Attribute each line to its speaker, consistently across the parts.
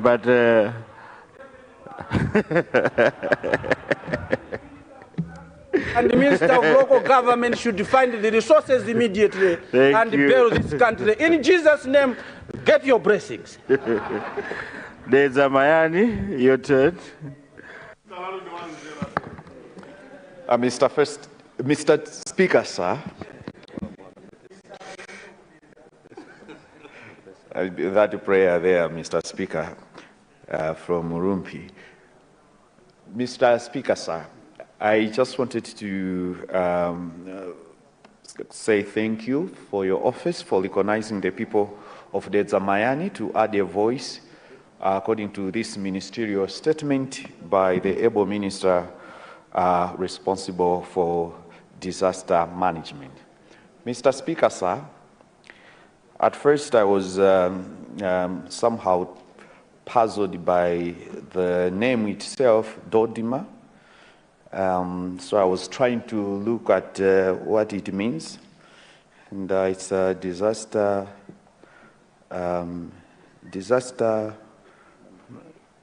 Speaker 1: But
Speaker 2: And the Minister of Local Government should find the resources immediately and build this country. In Jesus' name, get your blessings.
Speaker 1: Dedza Mayani, your turn.
Speaker 3: Mr. Speaker, sir. That prayer there, Mr. Speaker, from Murumpi. Mr. Speaker, sir, I just wanted to say thank you for your office for recognizing the people of Dedza Mayani to add a voice according to this ministerial statement by the able minister responsible for disaster management. Mr. Speaker, sir, at first I was somehow puzzled by the name itself, Dodima. So I was trying to look at what it means. And it's a disaster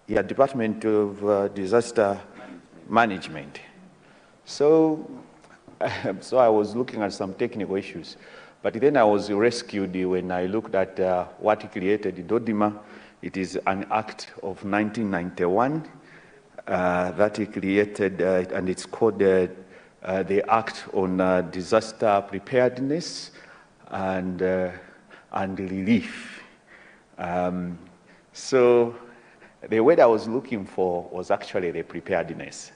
Speaker 3: Department of Disaster Management. So I was looking at some technical issues. But then I was rescued when I looked at what created Dodima. It is an act of 1991 that he created, and it's called the Act on Disaster Preparedness and Relief. So the word I was looking for was actually the preparedness.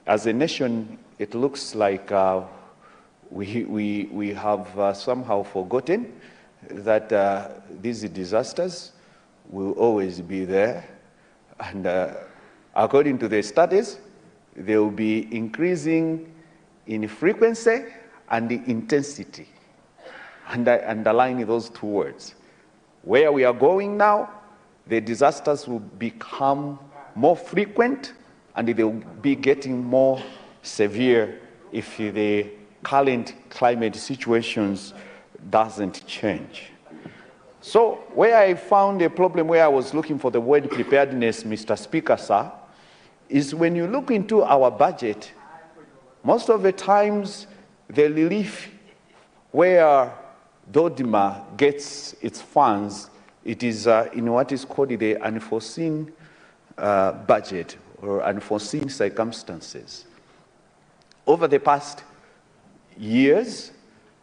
Speaker 3: As a nation, it looks like we have somehow forgotten that these disasters will always be there. And according to the studies, they will be increasing in frequency and intensity. And I underline those two words. Where we are going now, the disasters will become more frequent and they will be getting more severe if the current climate situations doesn't change. So where I found a problem where I was looking for the word preparedness, Mr. Speaker, sir, is when you look into our budget, most of the times the relief where Dodima gets its funds, it is in what is called the unforeseen budget or unforeseen circumstances. Over the past years,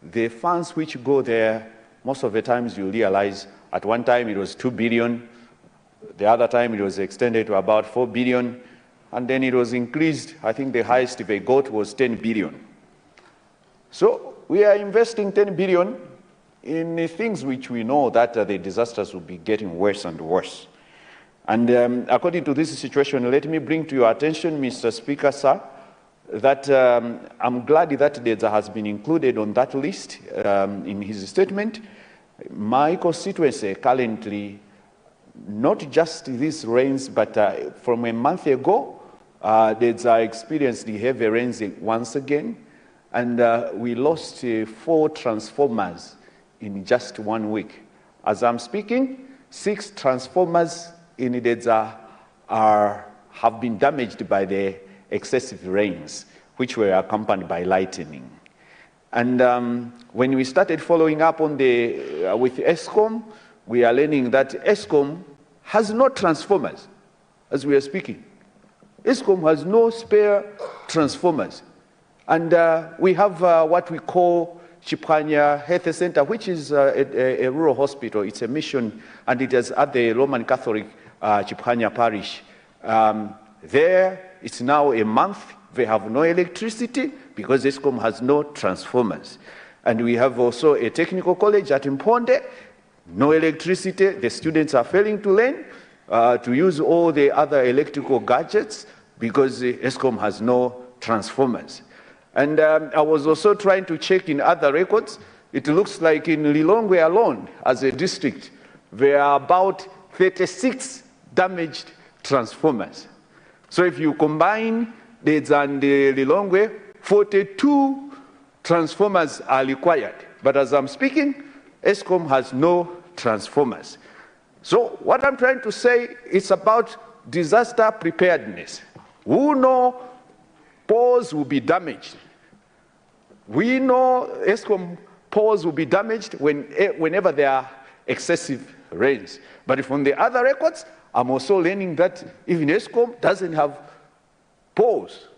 Speaker 3: the funds which go there, most of the times you realize at one time it was 2 billion, the other time it was extended to about 4 billion, and then it was increased. I think the highest they got was 10 billion. So we are investing 10 billion in things which we know that the disasters will be getting worse and worse. And according to this situation, let me bring to your attention, Mr. Speaker, sir, that I'm glad that Dedza has been included on that list in his statement. My constituency currently, not just these rains, but from a month ago, Dedza experienced the heavy rains once again, and we lost 4 transformers in just 1 week. As I'm speaking, 6 transformers in Dedza have been damaged by the excessive rains, which were accompanied by lightning. And when we started following up on with Eskom, we are learning that Eskom has no transformers as we are speaking. Eskom has no spare transformers. And we have what we call Chipanya Health Center, which is a rural hospital. It's a mission, and it is at the Roman Catholic Chipanya Parish. There, it's now a month. They have no electricity because Eskom has no transformers. And we have also a technical college at Mponde, no electricity. The students are failing to learn to use all the other electrical gadgets because Eskom has no transformers. And I was also trying to check in other records. It looks like in Lilongwe alone, as a district, there are about 36 damaged transformers. So if you combine Dedza and Lilongwe, 42 transformers are required. But as I'm speaking, Eskom has no transformers. So what I'm trying to say is about disaster preparedness. We know poles will be damaged. We know ESCOM poles will be damaged whenever there are excessive rains. But from the other records, I'm also learning that even ESCOM doesn't have poles.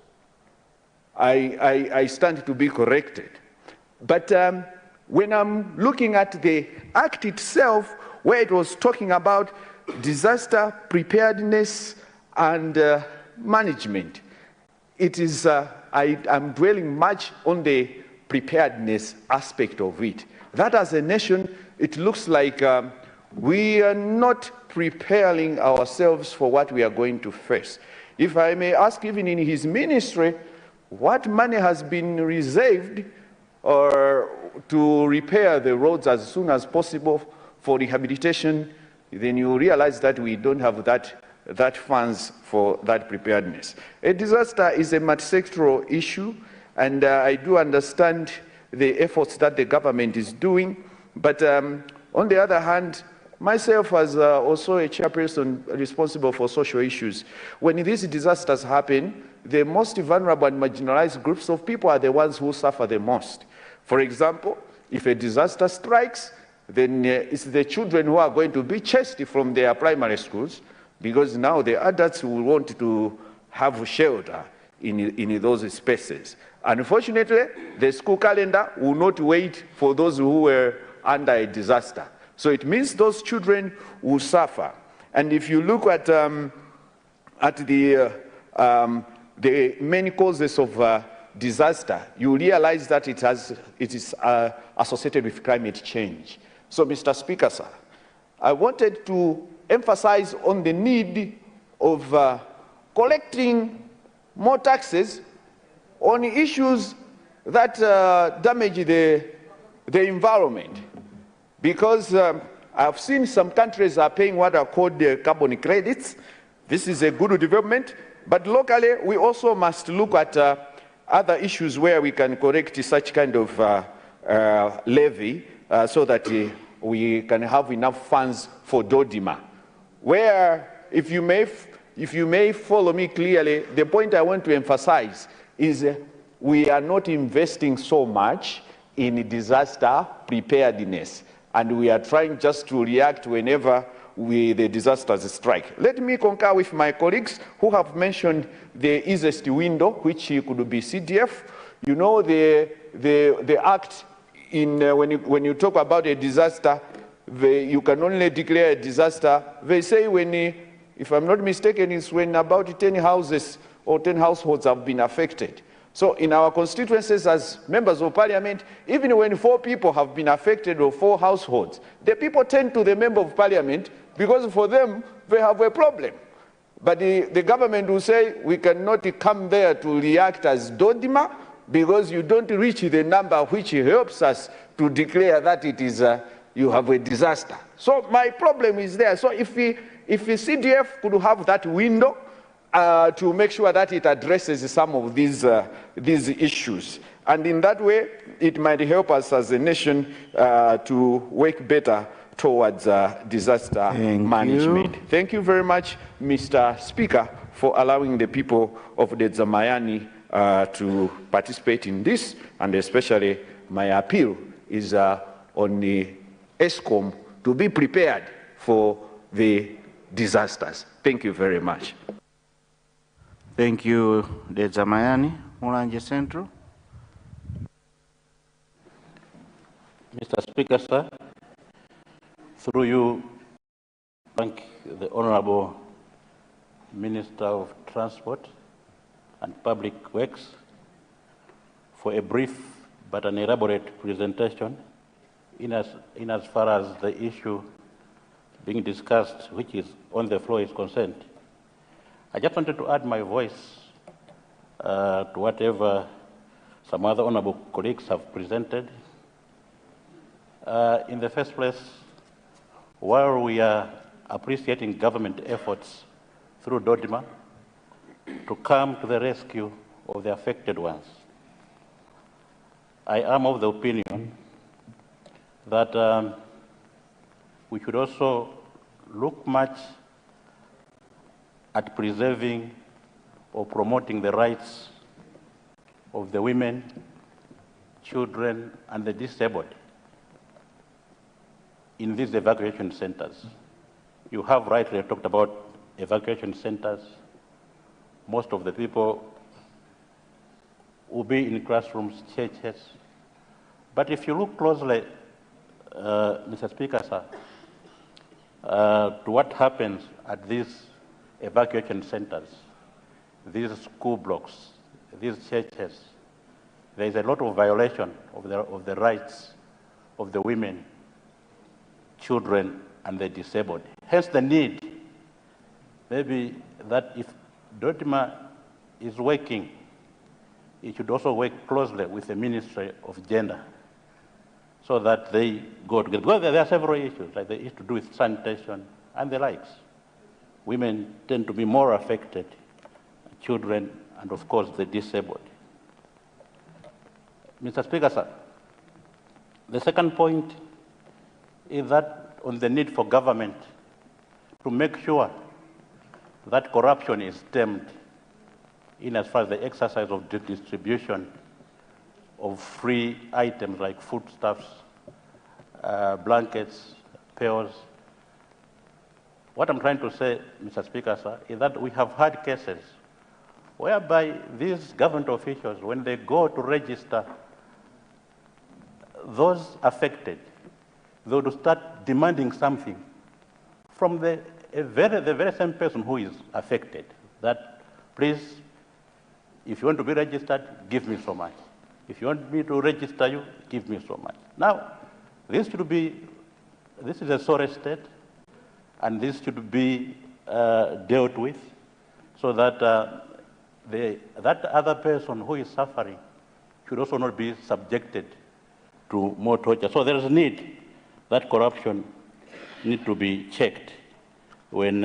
Speaker 3: I stand to be corrected. But when I'm looking at the Act itself, where it was talking about disaster preparedness and management, it is, I'm dwelling much on the preparedness aspect of it. That as a nation, it looks like we are not preparing ourselves for what we are going to face. If I may ask, even in his ministry, what money has been reserved to repair the roads as soon as possible for rehabilitation, then you realize that we don't have that funds for that preparedness. A disaster is a multi-sectoral issue, and I do understand the efforts that the government is doing, but on the other hand, myself as also a chairperson responsible for social issues, when these disasters happen, the most vulnerable and marginalized groups of people are the ones who suffer the most. For example, if a disaster strikes, then it's the children who are going to be chased from their primary schools, because now the adults will want to have shelter in those spaces. Unfortunately, the school calendar will not wait for those who were under a disaster. So it means those children will suffer. And if you look at the many causes of disaster, you realize that it is associated with climate change. So, Mr. Speaker, sir, I wanted to emphasize on the need of collecting more taxes on issues that damage the environment. Because I've seen some countries are paying what are called the carbon credits. This is a good development. But locally, we also must look at other issues where we can correct such kind of levy so that we can have enough funds for Dodima. Where, if you may follow me clearly, the point I want to emphasize is we are not investing so much in disaster preparedness, and we are trying just to react whenever the disasters strike. Let me concur with my colleagues who have mentioned the easiest window, which could be CDF. You know, the act when you talk about a disaster, you can only declare a disaster. They say if I'm not mistaken, it's when about 10 houses or 10 households have been affected. So in our constituencies as members of parliament, even when 4 people have been affected or 4 households, the people turn to the member of parliament because for them, they have a problem. But the government will say, we cannot come there to react as Dodima because you don't reach the number which helps us to declare that it is you have a disaster. So my problem is there. So if the CDF could have that window to make sure that it addresses some of these issues, and in that way, it might help us as a nation to work better towards disaster management. Thank you very much, Mr. Speaker, for allowing the people of the Zamayani to participate in this, and especially my appeal is on the ESCOM to be prepared for the disasters. Thank you very much.
Speaker 1: Thank you, the Zamayani, Mulanje Central.
Speaker 4: Mr. Speaker, sir, through you, thank the Honorable Minister of Transport and Public Works for a brief but an elaborate presentation in as far as the issue being discussed, which is on the floor, is concerned. I just wanted to add my voice to whatever some other honorable colleagues have presented. In the first place, while we are appreciating government efforts through Dodima to come to the rescue of the affected ones, I am of the opinion that we should also look much at preserving or promoting the rights of the women, children, and the disabled in these evacuation centers. You have rightly talked about evacuation centers. Most of the people will be in classrooms, churches. But if you look closely, Mr. Speaker, sir, to what happens at these evacuation centers, these school blocks, these churches, there is a lot of violation of the rights of the women, children, and the disabled. Hence the need, maybe that if Dodoma is working, it should also work closely with the Ministry of Gender so that they go together. Because there are several issues, like the issue to do with sanitation and the likes. Women tend to be more affected, children, and of course the disabled. Mr. Speaker, sir, the second point is that on the need for government to make sure that corruption is stemmed in as far as the exercise of the distribution of free items like foodstuffs, blankets, pills. What I'm trying to say, Mr. Speaker, sir, is that we have had cases whereby these government officials, when they go to register those affected, they would start demanding something from the very same person who is affected, that please, if you want to be registered, give me so much. If you want me to register you, give me so much. Now, this is a sorry state, and this should be dealt with so that that other person who is suffering should also not be subjected to more torture. So there is a need that corruption need to be checked when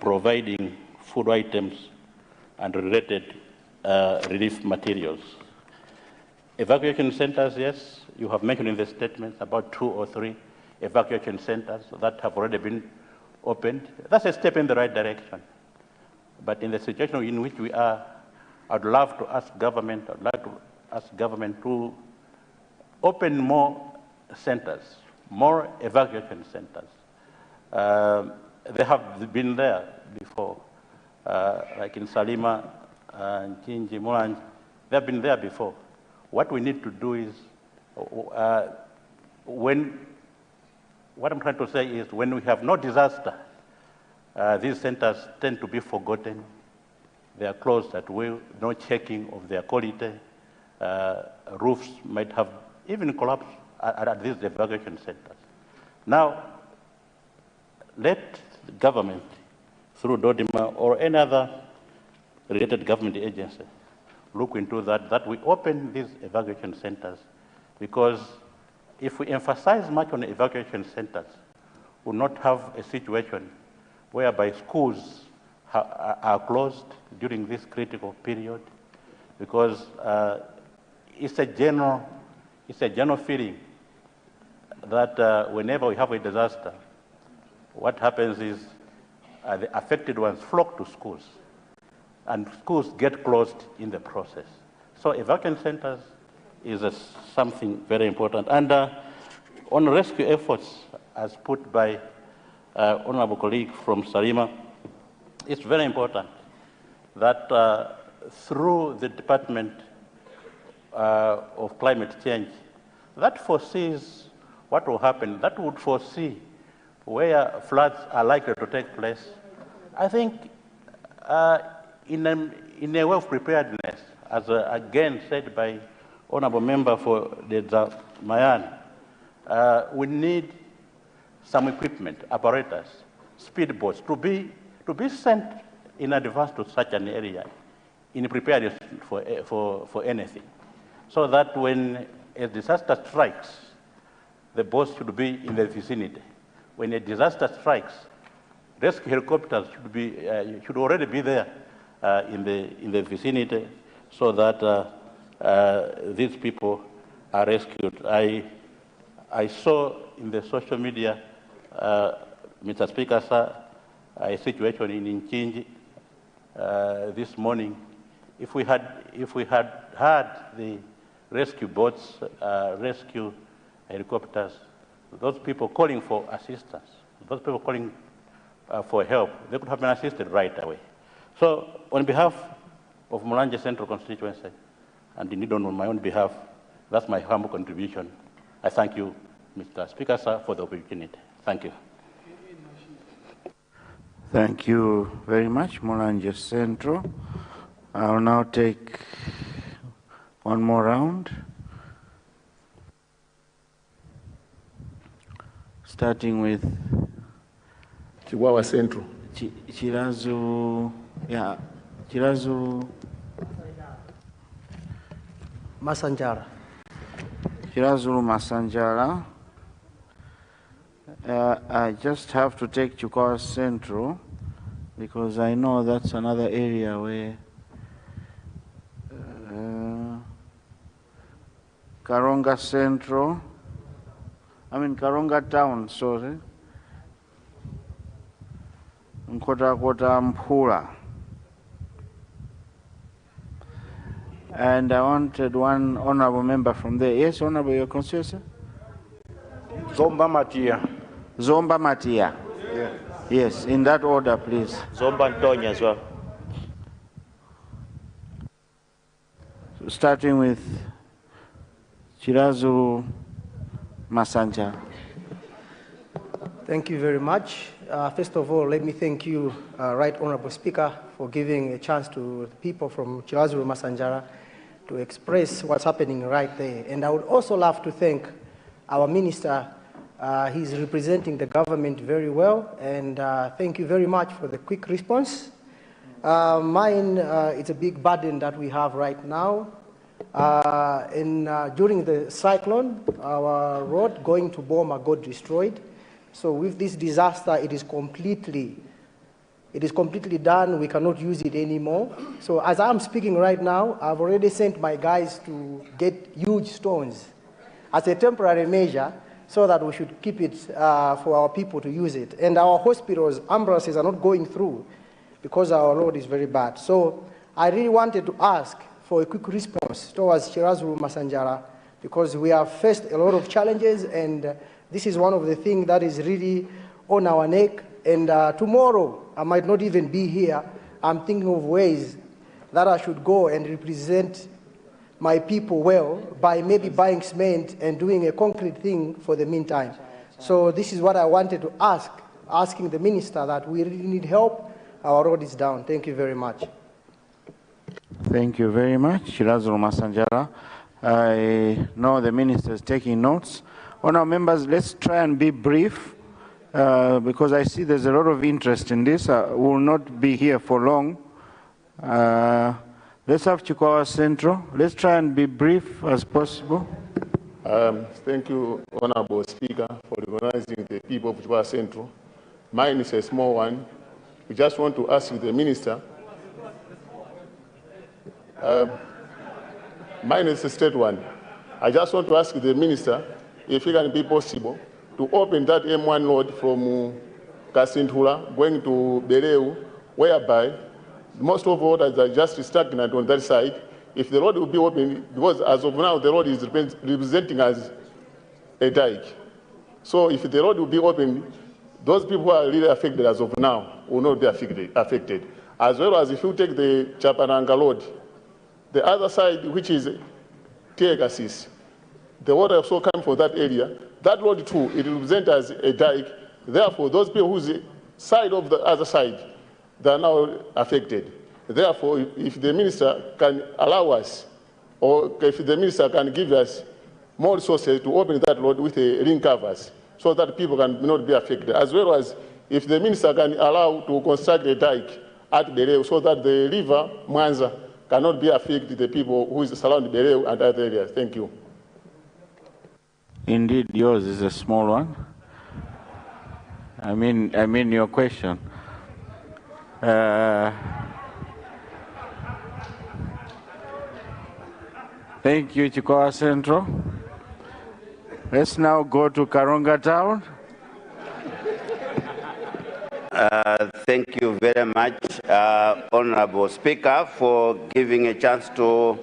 Speaker 4: providing food items and related relief materials. Evacuation centers, yes, you have mentioned in the statements about 2 or 3 evacuation centers that have already been opened. That's a step in the right direction. But in the situation in which we are, I'd love to ask government, to open more centers, more evacuation centers. They have been there before, like in Salima, Njinji, Mulanj, they have been there before. What we need to do is, what I'm trying to say is when we have no disaster, these centers tend to be forgotten. They are closed at will, no checking of their quality. Roofs might have even collapsed at these evacuation centers. Now, let the government, through Dodoma or any other related government agency, look into that we open these evacuation centers, because if we emphasize much on the evacuation centers, we'll not have a situation whereby schools are closed during this critical period, because it's a general feeling that whenever we have a disaster, what happens is the affected ones flock to schools, and schools get closed in the process. So evacuation centers is something very important. And on rescue efforts, as put by honorable colleague from Salima, it's very important that through the Department of Climate Change, that foresees what will happen, that would foresee where floods are likely to take place. I think in a way of preparedness, as again said by honorable member for the Mayan, we need some equipment, apparatus, speedboats to be sent in advance to such an area in preparedness for anything, so that when a disaster strikes, the boats should be in the vicinity. When a disaster strikes, rescue helicopters should already be there in the vicinity, so that these people are rescued. I saw in the social media Mr. Speaker, sir, a situation in Nchinji this morning. If we had had the rescue boats, rescue helicopters, those people calling for assistance, those people calling for help, they could have been assisted right away. So, on behalf of Mulanje Central Constituency, and indeed on my own behalf, that's my humble contribution. I thank you, Mr. Speaker, sir, for the opportunity. Thank you.
Speaker 1: Thank you very much, Mulanje Central. I'll now take one more round, starting with
Speaker 5: Chihuahua Central.
Speaker 1: Chirazu, yeah, Chirazu
Speaker 6: Masanjara.
Speaker 1: Chirazulu Masanjara. I just have to take Chukwa Central because I know that's another area where Karonga Central, Karonga Town, sorry. Nkota Mpula. And I wanted one honorable member from there. Yes, honorable, your constituency?
Speaker 2: Zomba Matia.
Speaker 1: Zomba Matia.
Speaker 2: Yeah.
Speaker 1: Yes, in that order, please.
Speaker 7: Zomba Antonia as well.
Speaker 1: So starting with Chirazu Masanja.
Speaker 6: Thank you very much. First of all, let me thank you, Right Honorable Speaker, for giving a chance to the people from Chirazu Masanjara to express what's happening right there. And I would also love to thank our minister. He's representing the government very well, and thank you very much for the quick response. It's a big burden that we have right now. During the cyclone, our road going to Boma got destroyed. So with this disaster, it is completely done. We cannot use it anymore. So as I'm speaking right now, I've already sent my guys to get huge stones as a temporary measure so that we should keep it for our people to use it. And our hospitals, ambulances are not going through because our road is very bad. So I really wanted to ask for a quick response towards Chirazu Masanjara because we have faced a lot of challenges, and this is one of the things that is really on our neck. And tomorrow, I might not even be here. I'm thinking of ways that I should go and represent my people well by maybe buying cement and doing a concrete thing for the meantime. So this is what I wanted to ask, asking the minister that we really need help. Our road is down. Thank you very much.
Speaker 1: Thank you very much, Chirazu Masanjara. I know the minister is taking notes. Honourable members, let's try and be brief because I see there's a lot of interest in this. We will not be here for long. Let's have Chukwa Central. Let's try and be brief as possible.
Speaker 5: Thank you, Honorable Speaker, for recognizing the people of Chukwa Central. Mine is a small one. We just want to ask the minister. Mine is a state one. I just want to ask the minister if it can be possible to open that M1 road from Kasintula going to Bereu, whereby most of the waters are just stagnant on that side. If the road will be open, because as of now, the road is representing as a dike. So if the road will be open, those people who are really affected as of now will not be affected. As well as if you take the Chapananga road, the other side, which is Tegasis, the water also comes from that area. That road too, it represents as a dike. Therefore, those people whose side of the other side, they are now affected. Therefore, if the minister can allow us, or if the minister can give us more resources to open that road with the ring covers, so that people can not be affected, as well as if the minister can allow to construct a dike at Bereu, so that the river Mwanza cannot be affected the people who is surrounding Bereu and other areas. Thank you.
Speaker 1: Indeed, yours is a small one. I mean your question. Thank you, Chukwa Central. Let's now go to Karonga Town.
Speaker 7: Thank you very much, Honorable Speaker, for giving a chance to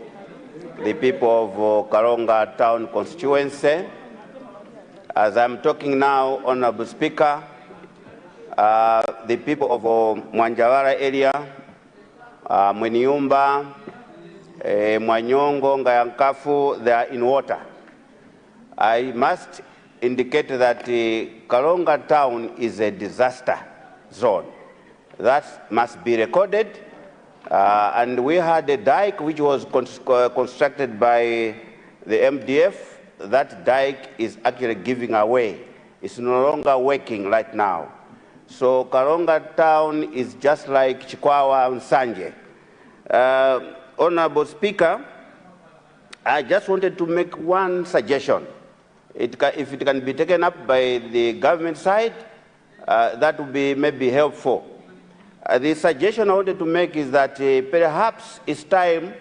Speaker 7: the people of Karonga Town constituency. As I'm talking now, Honorable Speaker, the people of Mwanjawara area, Mweniumba, Mwanyongo, Ngayankafu, they are in water. I must indicate that Karonga Town is a disaster zone. That must be recorded. And we had a dike which was constructed by the MDF. That dike is actually giving away. It's no longer working right now. So Karonga Town is just like Chikwawa and Sanje. Honorable Speaker, I just wanted to make one suggestion. If it can be taken up by the government side, that would be maybe helpful. The suggestion I wanted to make is that perhaps it's time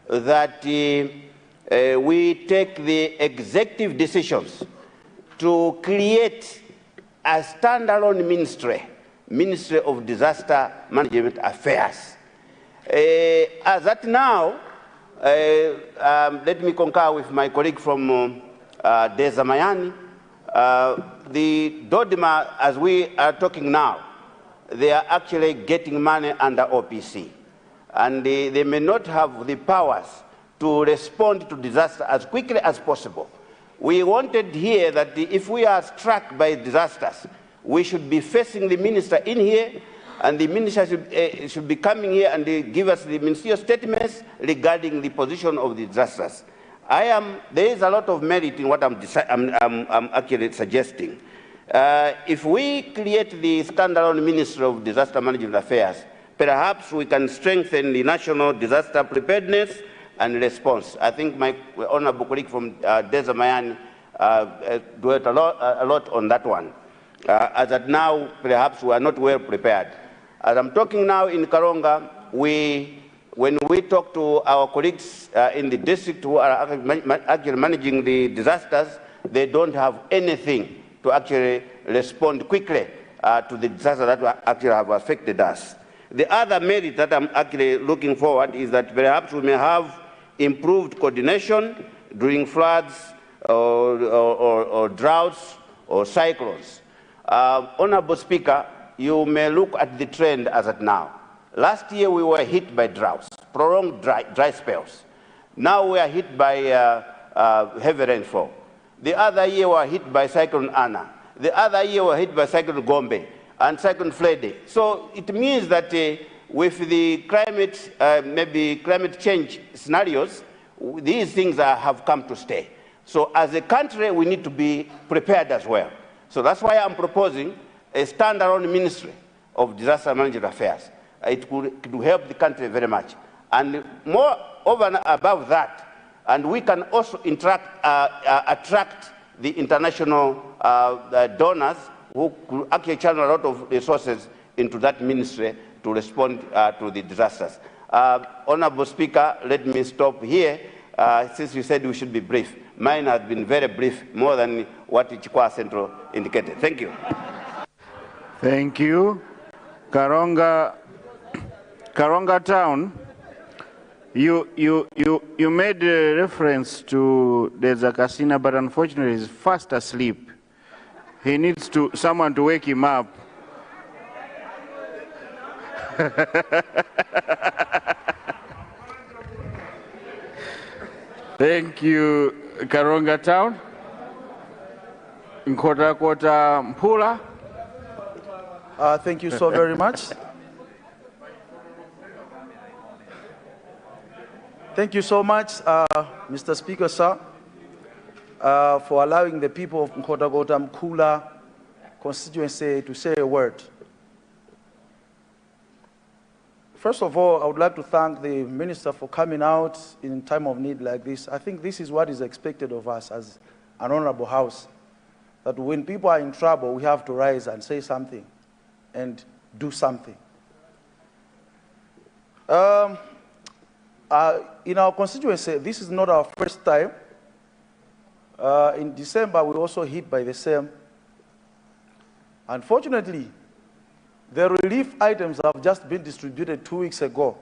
Speaker 7: that we take the executive decisions to create a standalone Ministry of Disaster Management Affairs. As at now, let me concur with my colleague from Dezamayani. The Dodoma, as we are talking now, they are actually getting money under OPC. And they may not have the powers to respond to disaster as quickly as possible. We wanted here that if we are struck by disasters, we should be facing the minister in here, and the minister should be coming here and give us the ministerial statements regarding the position of the disasters. There is a lot of merit in what I'm actually suggesting. If we create the standalone Ministry of Disaster Management Affairs, perhaps we can strengthen the national disaster preparedness and response. I think my honorable colleague from Dezamayani dwelt a lot on that one. As at now, perhaps we are not well prepared. As I'm talking now in Karonga, when we talk to our colleagues in the district who are actually managing the disasters, they don't have anything to actually respond quickly to the disasters that actually have affected us. The other merit that I'm actually looking forward is that perhaps we may have improved coordination during floods or droughts or cyclones. Honorable Speaker, you may look at the trend as at now. Last year we were hit by droughts, prolonged dry spells. Now we are hit by heavy rainfall. The other year we were hit by Cyclone Anna. The other year we were hit by Cyclone Gombe and Cyclone Flede. So it means that with the climate, maybe climate change scenarios, these things have come to stay. So as a country, we need to be prepared as well. So that's why I'm proposing a standalone Ministry of Disaster Management Affairs. It could help the country very much. And more over and above that, and we can also attract the international donors who could actually channel a lot of resources into that ministry to respond to the disasters. Honorable Speaker, let me stop here. Since you said we should be brief, mine has been very brief, more than what Chikwawa Central indicated. Thank you.
Speaker 1: Thank you. Karonga Town, you made a reference to Dezakasina, but unfortunately he's fast asleep. He needs someone to wake him up. Thank you, Karonga Town. Nkota Mpula.
Speaker 2: Thank you so very much. Thank you so much, Mr. Speaker, sir, for allowing the people of Nkhotakota Mkhula constituency to say a word. First of all, I would like to thank the Minister for coming out in time of need like this. I think this is what is expected of us as an honorable house, that when people are in trouble, we have to rise and say something and do something. In our constituency, this is not our first time. In December, we were also hit by the same. Unfortunately, The relief items have just been distributed 2 weeks ago.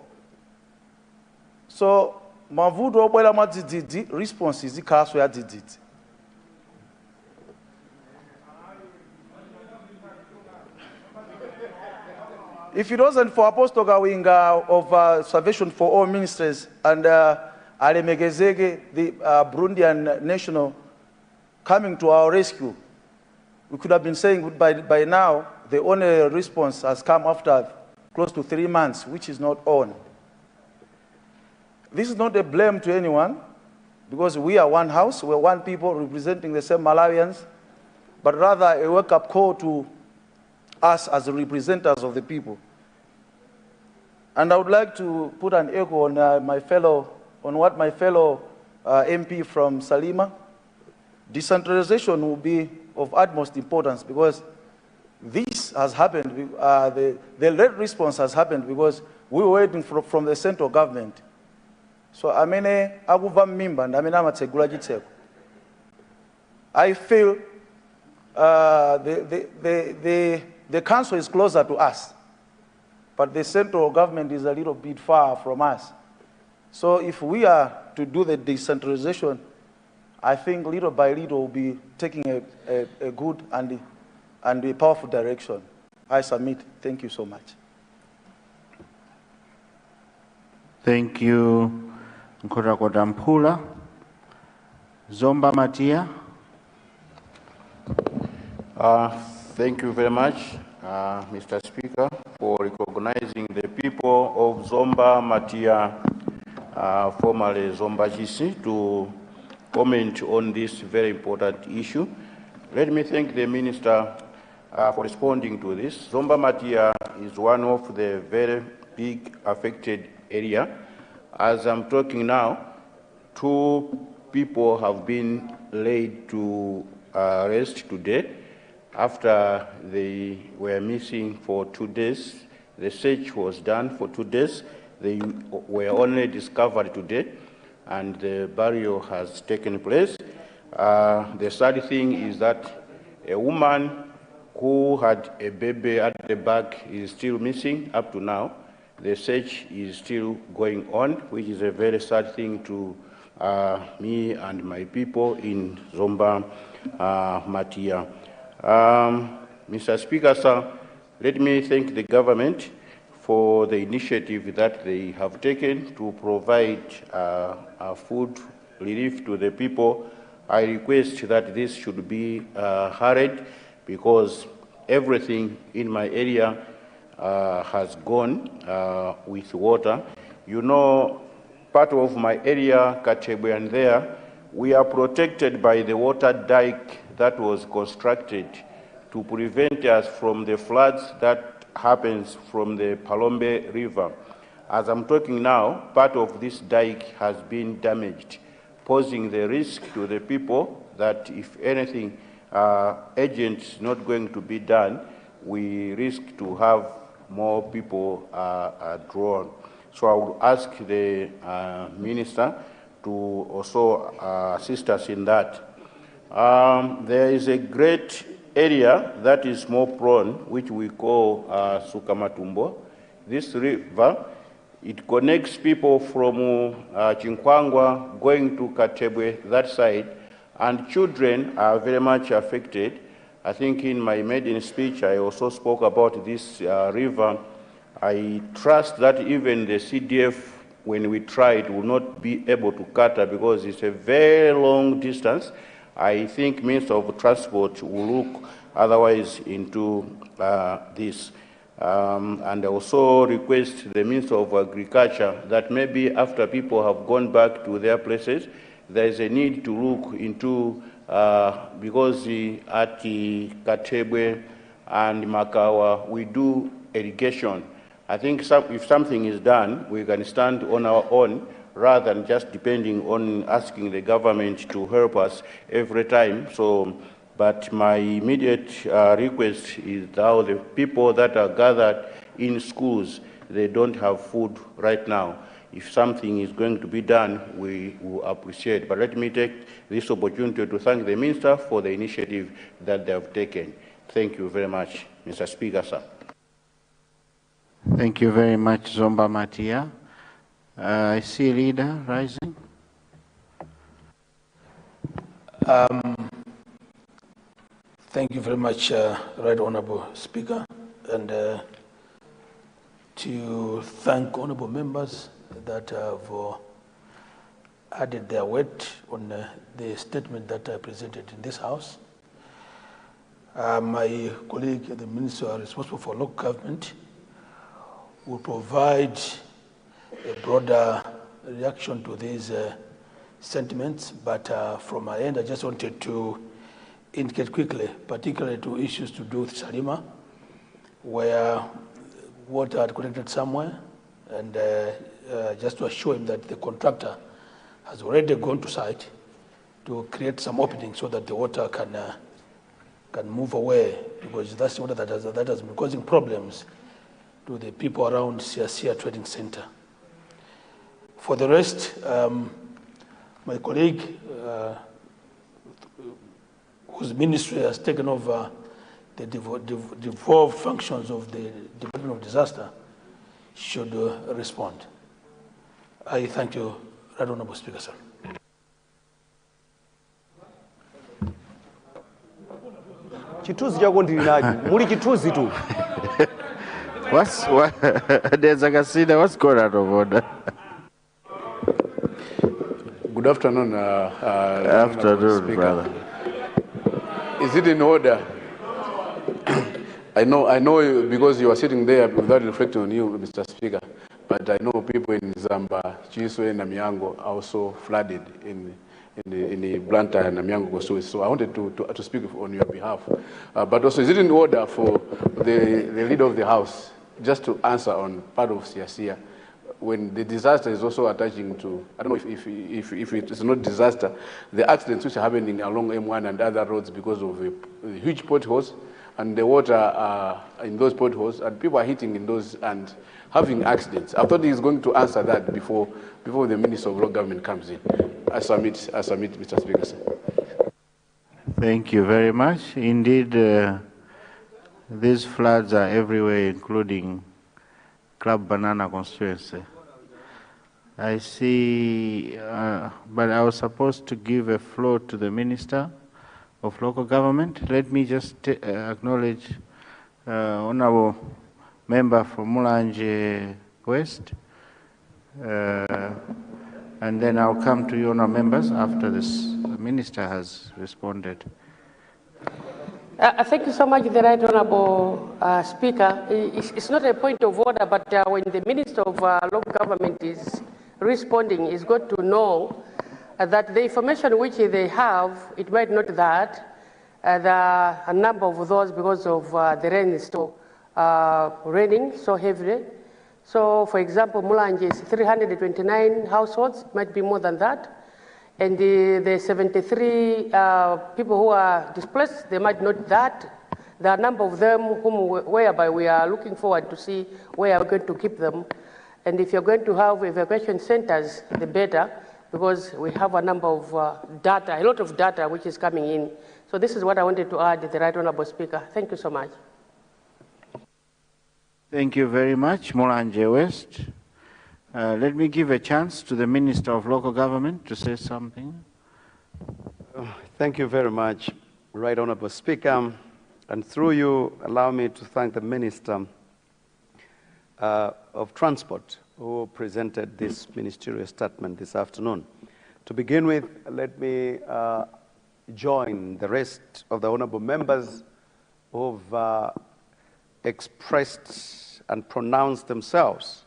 Speaker 2: So, mavuto obwela mwadzidzidzi, response is ikaso ya dzidzidzi. If it wasn't for Apostle Gawinga of Salvation for All Ministries and Ale Megezege, the Burundian national, coming to our rescue, we could have been saying by now, the only response has come after close to 3 months, which is not on. This is not a blame to anyone, because we are one house, we're one people representing the same Malawians, but rather a wake-up call to us as the representatives of the people. And I would like to put an echo on what my fellow MP from Salima. Decentralization will be of utmost importance, because this has happened, the late response has happened because we were waiting from the central government. So amene akuva mimba and amene amatsegula chitseko. I feel the council is closer to us, but the central government is a little bit far from us. So if we are to do the decentralization, I think little by little we'll be taking a good and a powerful direction. I submit. Thank you so much.
Speaker 1: Thank you, Nkhotakota Mphula. Zomba Matia.
Speaker 4: Thank you very much, Mr. Speaker, for recognizing the people of Zomba Matia, formerly Zomba GC, to comment on this very important issue. Let me thank the Minister for responding to this. Zomba Matia is one of the very big affected area. As I'm talking now, 2 people have been laid to rest today after they were missing for 2 days. The search was done for 2 days. They were only discovered today, and the burial has taken place. The sad thing is that a woman who had a baby at the back is still missing up to now. The search is still going on, which is a very sad thing to me and my people in Zomba Matia. Mr. Speaker, sir, let me thank the government for the initiative that they have taken to provide food relief to the people. I request that this should be hurried, because everything in my area has gone with water. You know, part of my area, Katebwe and there, we are protected by the water dike that was constructed to prevent us from the floods that happens from the Palombe River. As I'm talking now, part of this dike has been damaged, posing the risk to the people that if anything urgent is not going to be done, we risk to have more people drawn. So I would ask the Minister to also assist us in that. There is a great area that is more prone, which we call Sukamatumbo. This river, it connects people from Chinkwangwa going to Katebwe, that side, and children are very much affected. I think in my maiden speech, I also spoke about this river. I trust that even the CDF, when we try it, will not be able to cut it because it's a very long distance. I think means of transport will look otherwise into this. And also request the Minister of Agriculture that maybe after people have gone back to their places, there is a need to look into, because at Katebwe and Makawa, we do irrigation. I think if something is done, we can stand on our own rather than just depending on asking the government to help us every time. So, but my immediate request is how the people that are gathered in schools, they don't have food right now. If something is going to be done, we will appreciate. But let me take this opportunity to thank the Minister for the initiative that they have taken. Thank you very much, Mr. Speaker, sir.
Speaker 1: Thank you very much, Zomba Matia. I see a leader rising.
Speaker 8: Thank you very much, Right Honorable Speaker, and to thank honorable members that have added their weight on the statement that I presented in this House. My colleague, the Minister responsible for local government, will provide a broader reaction to these sentiments, but from my end, I just wanted to indicate quickly, particularly to issues to do with Salima, where water had collected somewhere, and just to assure him that the contractor has already gone to site to create some openings so that the water can move away, because that's the water that has been causing problems to the people around Siasia Trading Center. For the rest, my colleague, whose ministry has taken over the devolved functions of the Department of Disaster, should respond. I thank you, Right Honorable Speaker, sir.
Speaker 9: Chituzi chako ndili nacho. Muli chituzi tu.
Speaker 1: There's a casino. What's going out of order?
Speaker 10: Good afternoon,
Speaker 1: Afternoon, brother.
Speaker 10: Is it in order? I know you, because you are sitting there without reflecting on you, Mr. Speaker, but I know people in Zamba, Chiswe, and Namyango also flooded in the Blantyre and Namyango constituency. So I wanted to speak on your behalf. But also, is it in order for the leader of the House just to answer on part of Siasia, when the disaster is also attaching to, I don't know if it is not disaster, the accidents which are happening along M1 and other roads because of the huge potholes and the water in those potholes, and people are hitting in those and having accidents. I thought he's going to answer that before the Minister of Local Government comes in. I submit, Mr. Speaker, sir.
Speaker 1: Thank you very much. Indeed, these floods are everywhere, including Club Banana constituency. I see, but I was supposed to give a floor to the Minister of Local Government. Let me just acknowledge Honorable Member from Mulanje West, and then I'll come to you, Honorable Members, after this Minister has responded.
Speaker 11: Thank you so much, the Right Honorable Speaker. It's not a point of order, but when the Minister of Local Government is responding, is got to know that the information which they have, it might not that, a number of those because of the rain is still raining so heavily. So, for example, Mulanje is 329 households, it might be more than that. And the 73 people who are displaced, they might not that. There are a number of them whereby we are looking forward to see where we're going to keep them. And if you're going to have evacuation centers, the better, because we have a number of data, a lot of data which is coming in. So this is what I wanted to add, the Right Honorable Speaker. Thank you so much.
Speaker 1: Thank you very much, Mulanje West. Let me give a chance to the Minister of Local Government to say something.
Speaker 9: Thank you very much, Right Honorable Speaker. And through you, allow me to thank the Minister of Transport who presented this ministerial statement this afternoon. To begin with, let me join the rest of the honorable members who've expressed and pronounced themselves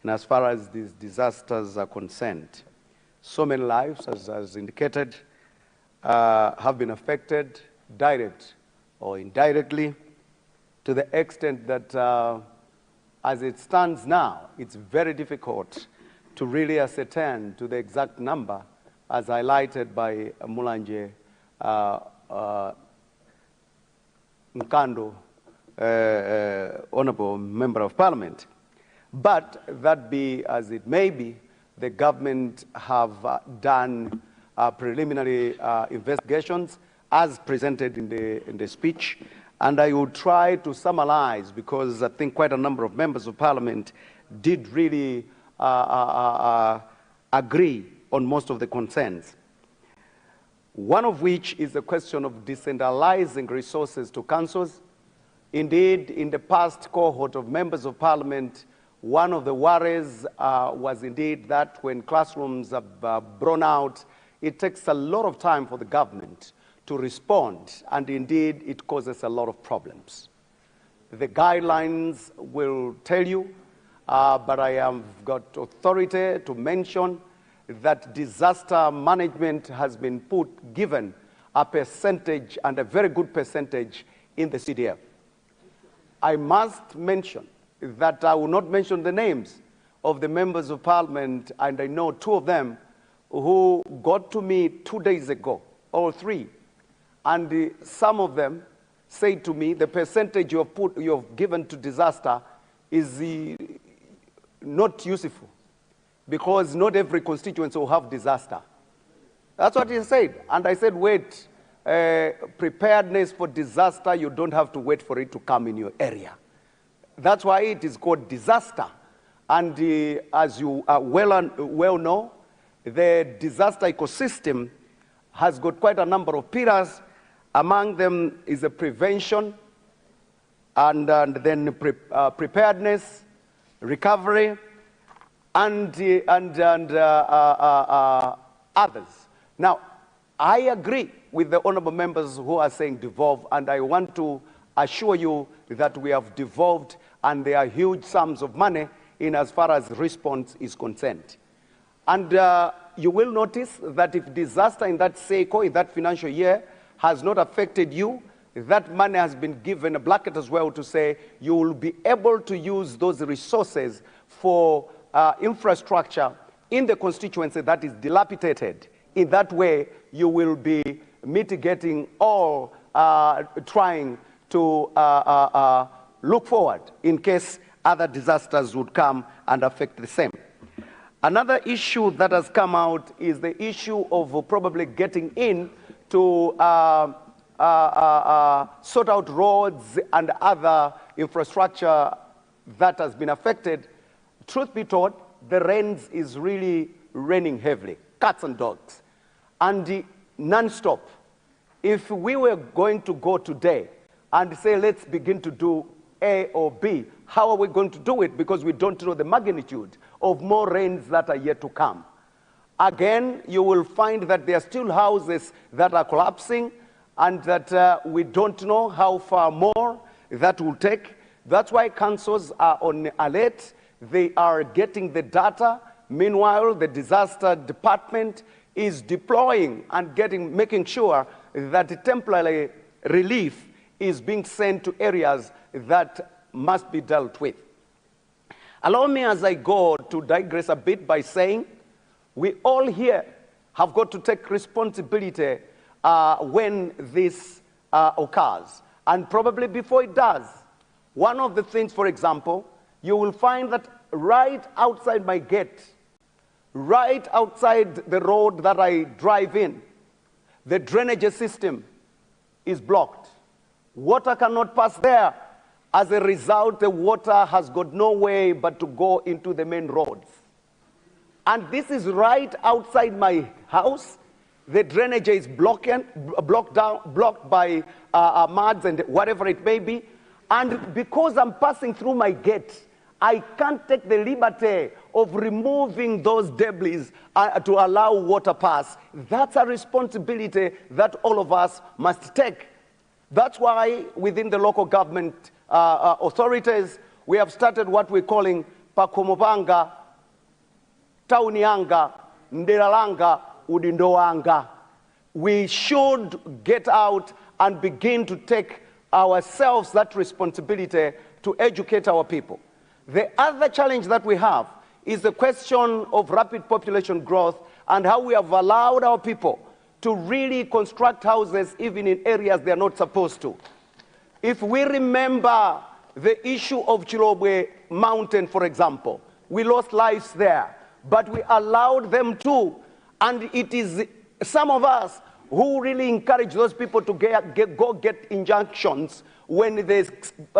Speaker 9: in as far as these disasters are concerned. So many lives, as indicated, have been affected, direct or indirectly, to the extent that as it stands now, it's very difficult to really ascertain to the exact number, as highlighted by Mulanje Nkando, Honorable Member of Parliament. But that be as it may be, the government have done preliminary investigations as presented in the speech, And I will try to summarize, because I think quite a number of members of parliament did really agree on most of the concerns. One of which is the question of decentralizing resources to councils. Indeed, in the past cohort of members of parliament, one of the worries was indeed that when classrooms are blown out, it takes a lot of time for the government to respond, and indeed it causes a lot of problems. The guidelines will tell you, but I have got authority to mention that disaster management has been given a percentage, and a very good percentage, in the CDF. I must mention that I will not mention the names of the members of parliament, and I know two of them who got to me 2 days ago, or 3, and some of them said to me, the percentage you have given to disaster is not useful, because not every constituency will have disaster. That's what he said. And I said, wait, preparedness for disaster, you don't have to wait for it to come in your area. That's why it is called disaster. And as you well know, the disaster ecosystem has got quite a number of pillars. Among them is the prevention, and then preparedness, recovery, and others. Now, I agree with the honorable members who are saying devolve, and I want to assure you that we have devolved, and there are huge sums of money in as far as response is concerned. And you will notice that if disaster in that SECO, in that financial year, has not affected you, that money has been given a blanket as well to say you will be able to use those resources for infrastructure in the constituency that is dilapidated. In that way, you will be mitigating all trying to look forward in case other disasters would come and affect the same. Another issue that has come out is the issue of probably getting in to sort out roads and other infrastructure that has been affected. Truth be told, the rains is really raining heavily, cats and dogs, and non-stop. If we were going to go today and say, let's begin to do A or B, how are we going to do it? Because we don't know the magnitude of more rains that are yet to come. Again, you will find that there are still houses that are collapsing, and that we don't know how far more that will take. That's why councils are on alert. They are getting the data. Meanwhile, the disaster department is deploying and making sure that temporary relief is being sent to areas that must be dealt with. Allow me, as I go, to digress a bit by saying we all here have got to take responsibility when this occurs, and probably before it does. One of the things, for example, you will find that right outside my gate, right outside the road that I drive in, the drainage system is blocked. Water cannot pass there. As a result, the water has got no way but to go into the main roads. And this is right outside my house. The drainage is blocked by muds and whatever it may be. And because I'm passing through my gate, I can't take the liberty of removing those debris to allow water pass. That's a responsibility that all of us must take. That's why within the local government authorities, we have started what we're calling Pakomopanga, Taunianga, Nderalanga, Udindoanga. We should get out and begin to take ourselves that responsibility to educate our people. The other challenge that we have is the question of rapid population growth and how we have allowed our people to really construct houses even in areas they are not supposed to. If we remember the issue of Chilobwe Mountain, for example, we lost lives there, but we allowed them to, and it is some of us who really encourage those people to go get injunctions when the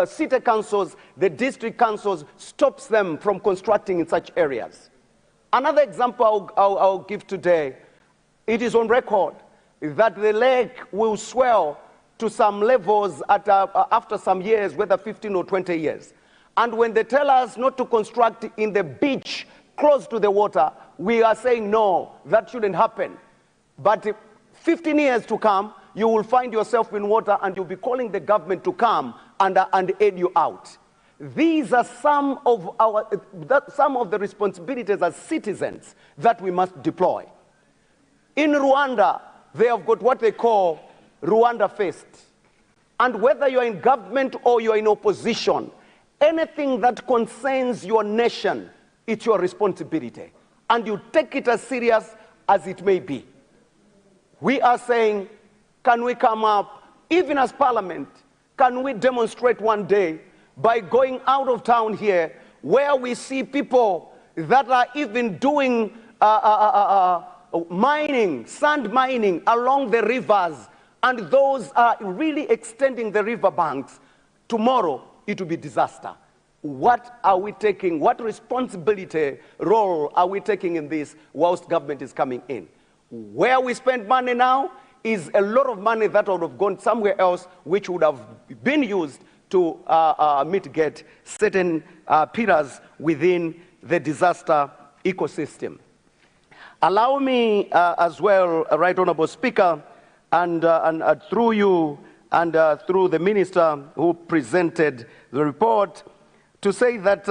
Speaker 9: city councils, the district councils stops them from constructing in such areas. Another example I'll give today, it is on record that the lake will swell to some levels after some years, whether 15 or 20 years. And when they tell us not to construct in the beach close to the water, we are saying no, that shouldn't happen. But 15 years to come, you will find yourself in water and you'll be calling the government to come and aid you out. These are some of the responsibilities as citizens that we must deploy. In Rwanda, they have got what they call Rwanda First. And whether you're in government or you're in opposition, anything that concerns your nation, it's your responsibility. And you take it as serious as it may be. We are saying, can we come up, even as Parliament, can we demonstrate one day by going out of town here where we see people that are even doing mining, sand mining along the rivers, and those are really extending the riverbanks. Tomorrow, it will be disaster. What are we taking? What responsibility role are we taking in this whilst government is coming in? Where we spend money now is a lot of money that would have gone somewhere else, which would have been used to mitigate certain pillars within the disaster ecosystem. Allow me as well, Right Honourable Speaker, and through you and through the Minister who presented the report, to say that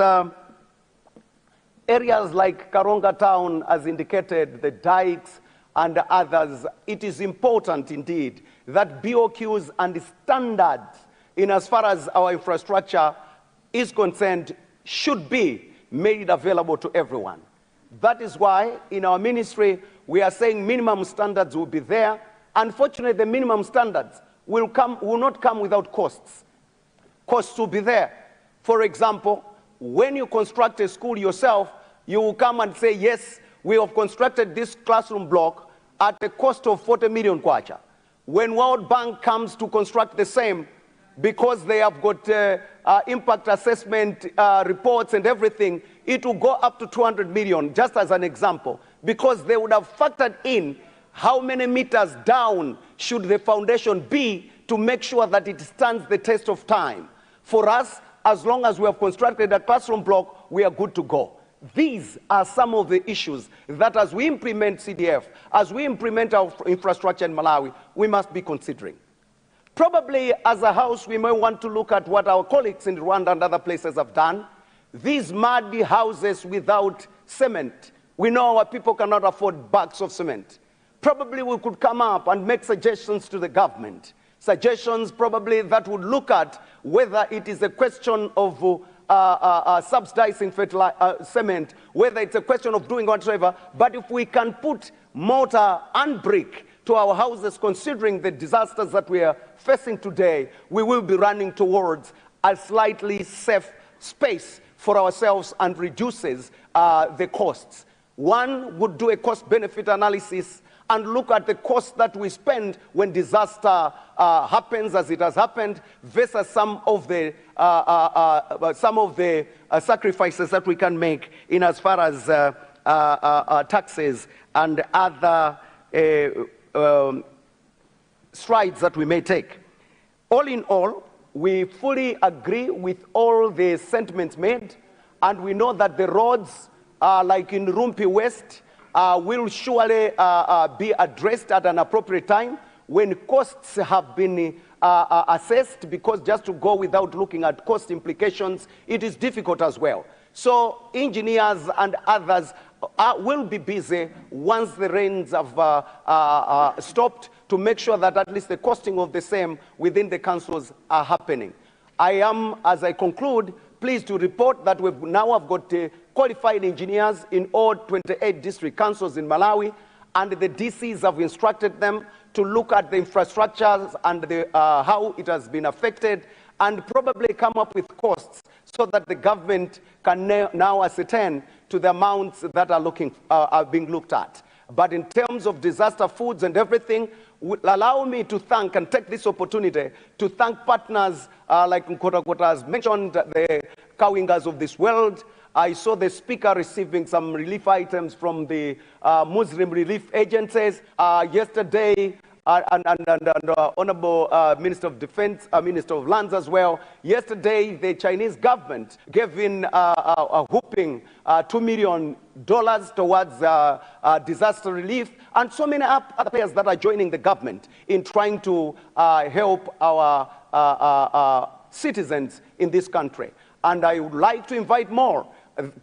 Speaker 9: areas like Karonga Town, as indicated, the dikes and others, it is important indeed that BOQs and standards in as far as our infrastructure is concerned should be made available to everyone. That is why in our ministry we are saying minimum standards will be there. Unfortunately, the minimum standards will not come without costs. Costs will be there. For example, when you construct a school yourself, you will come and say, yes, we have constructed this classroom block at a cost of 40 million kwacha. When World Bank comes to construct the same, because they have got impact assessment reports and everything, it will go up to 200 million, just as an example, because they would have factored in how many meters down should the foundation be to make sure that it stands the test of time. For us, as long as we have constructed a classroom block, we are good to go. These are some of the issues that as we implement CDF, as we implement our infrastructure in Malawi, we must be considering. Probably as a house, we may want to look at what our colleagues in Rwanda and other places have done. These muddy houses without cement. We know our people cannot afford bags of cement. Probably we could come up and make suggestions to the government. Suggestions probably that would look at whether it is a question of subsidizing cement, whether it's a question of doing whatever. But if we can put mortar and brick to our houses, considering the disasters that we are facing today, we will be running towards a slightly safe space for ourselves and reduces the costs. One would do a cost-benefit analysis and look at the cost that we spend when disaster happens, as it has happened, versus some of the sacrifices that we can make in as far as taxes and other strides that we may take. All in all, we fully agree with all the sentiments made, and we know that the roads, like in Rumpi West, will surely be addressed at an appropriate time when costs have been assessed, because just to go without looking at cost implications, it is difficult as well. So engineers and others will be busy once the rains have stopped to make sure that at least the costing of the same within the councils are happening. I am, as I conclude, pleased to report that we now have got qualified engineers in all 28 district councils in Malawi, and the DCs have instructed them to look at the infrastructures and how it has been affected, and probably come up with costs so that the government can now ascertain to the amounts that are being looked at. But in terms of disaster foods and everything, will allow me to thank and take this opportunity to thank partners like Nkota Kota has mentioned, the Kawingas of this world. I saw the speaker receiving some relief items from the Muslim relief agencies. Yesterday, Honorable Minister of Defense, Minister of Lands as well. Yesterday, the Chinese government gave in a whooping $2 million towards disaster relief, and so many other players that are joining the government in trying to help our citizens in this country. And I would like to invite more.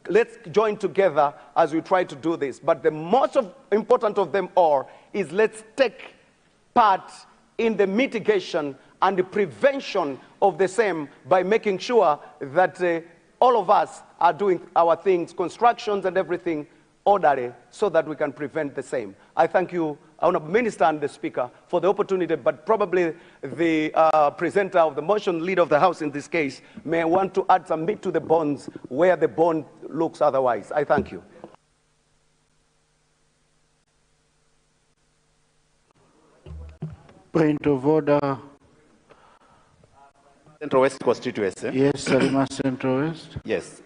Speaker 9: Let's join together as we try to do this. But the most important of them all is let's take part in the mitigation and the prevention of the same by making sure that all of us are doing our things, constructions and everything orderly so that we can prevent the same. I thank you, Honorable Minister and the Speaker, for the opportunity, but probably the presenter of the motion, leader of the House in this case, may want to add some meat to the bones where the bone looks otherwise. I thank you.
Speaker 1: Point of order.
Speaker 7: Central West constituency.
Speaker 1: Yes, Salima Central West.
Speaker 7: Yes.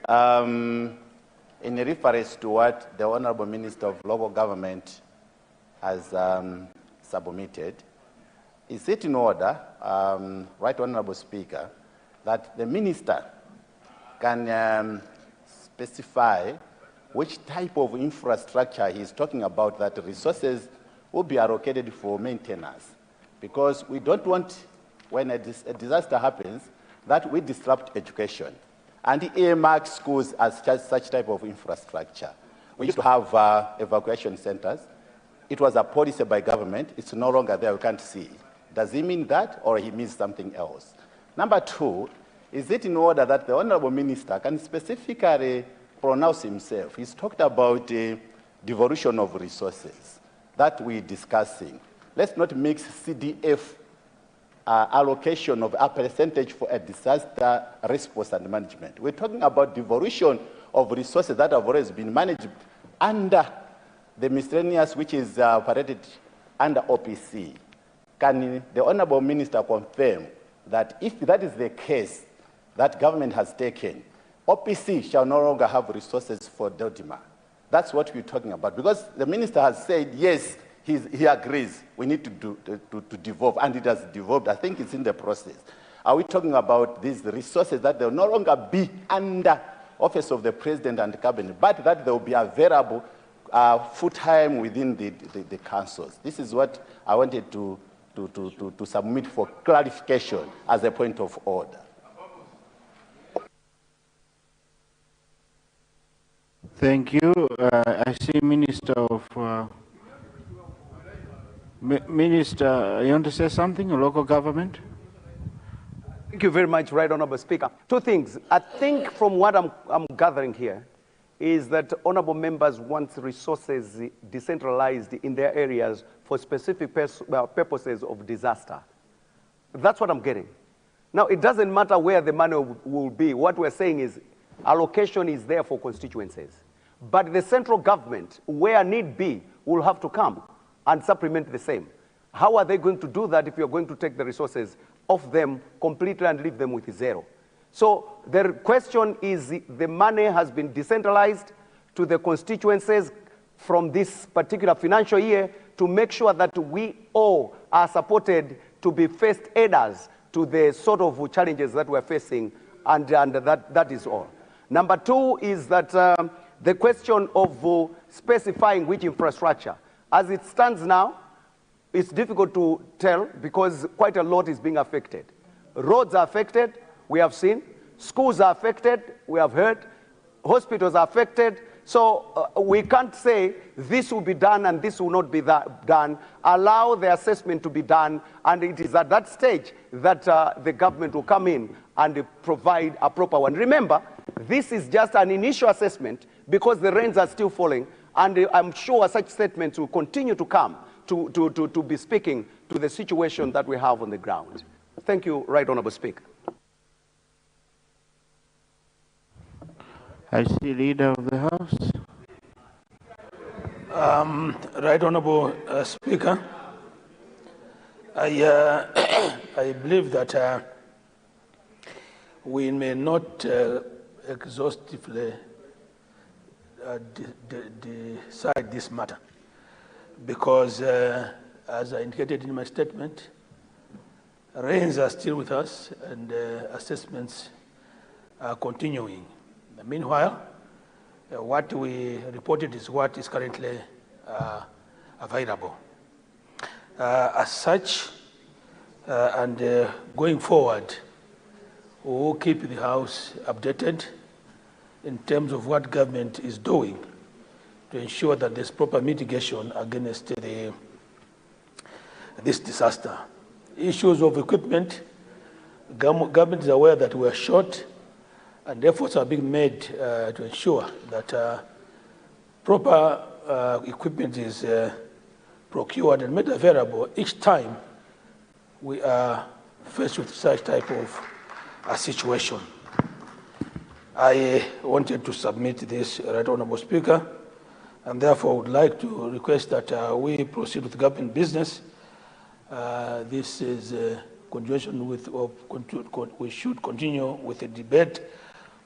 Speaker 7: In reference to what the Honorable Minister of Local Government has submitted, is it in order, Right Honorable Speaker, that the Minister can specify which type of infrastructure he is talking about, that resources will be allocated for maintenance? Because we don't want, when a disaster happens, that we disrupt education and earmark schools as such type of infrastructure. We used to have evacuation centers. It was a policy by government. It's no longer there. We can't see. Does he mean that, or he means something else? Number two, is it in order that the Honorable Minister can specifically pronounce himself? He's talked about devolution of resources that we're discussing. Let's not mix CDF allocation of a percentage for a disaster response and management. We're talking about devolution of resources that have always been managed under the miscellaneous, which is operated under OPC. Can the Honorable Minister confirm that if that is the case that government has taken, OPC shall no longer have resources for Dodoma? That's what we're talking about. Because the Minister has said, yes, he agrees we need to devolve, and it has devolved. I think it's in the process. Are we talking about these resources that they'll no longer be under Office of the President and the Cabinet, but that they'll be available full-time within the councils? This is what I wanted to submit for clarification as a point of order.
Speaker 1: Thank you. I see Minister of... Minister, you want to say something? Local government?
Speaker 9: Thank you very much, Right Honorable Speaker. Two things. I think from what I'm gathering here is that honorable members want resources decentralized in their areas for specific purposes of disaster. That's what I'm getting. Now, it doesn't matter where the money will be. What we're saying is allocation is there for constituencies. But the central government, where need be, will have to come and supplement the same. How are they going to do that if you're going to take the resources off them completely and leave them with zero? So the question is, the money has been decentralized to the constituencies from this particular financial year to make sure that we all are supported to be first aiders to the sort of challenges that we're facing, and that is all. Number two is that the question of specifying which infrastructure. As it stands now, it's difficult to tell because quite a lot is being affected. Roads are affected, we have seen. Schools are affected, we have heard. Hospitals are affected. So we can't say this will be done and this will not be done. Allow the assessment to be done, and it is at that stage that the government will come in and provide a proper one. Remember, this is just an initial assessment because the rains are still falling, and I'm sure such statements will continue to come to be speaking to the situation that we have on the ground. Thank you, Right Honorable Speaker.
Speaker 1: I see Leader of the House.
Speaker 8: Right Honourable Speaker, I believe that we may not exhaustively decide this matter because, as I indicated in my statement, rains are still with us and assessments are continuing. Meanwhile, what we reported is what is currently available. As such, and going forward, we will keep the House updated in terms of what government is doing to ensure that there's proper mitigation against this disaster. Issues of equipment, government is aware that we are short, and efforts are being made to ensure that proper equipment is procured and made available each time we are faced with such type of a situation. I wanted to submit this, Right Honourable Speaker, and therefore would like to request that we proceed with government business. This is a continuation with, we should continue with the debate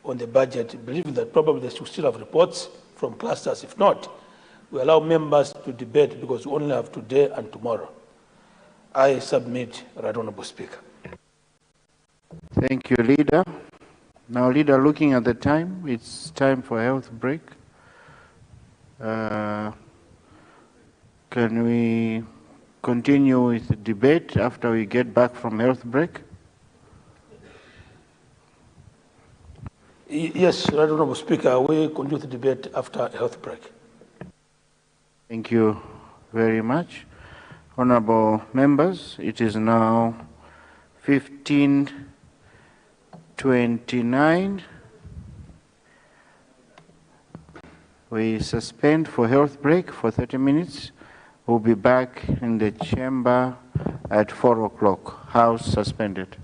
Speaker 8: on the budget, believing that probably they should still have reports from clusters. If not, we allow members to debate because we only have today and tomorrow. I submit, Right Honourable Speaker.
Speaker 1: Thank you, Leader. Now, Leader, looking at the time, it's time for a health break. Can we continue with the debate after we get back from health break?
Speaker 8: Yes, Right Honourable Speaker, we continue the debate after health break.
Speaker 1: Thank you very much. Honourable members, it is now 15:29. We suspend for health break for 30 minutes. We'll be back in the chamber at 4 o'clock. House suspended.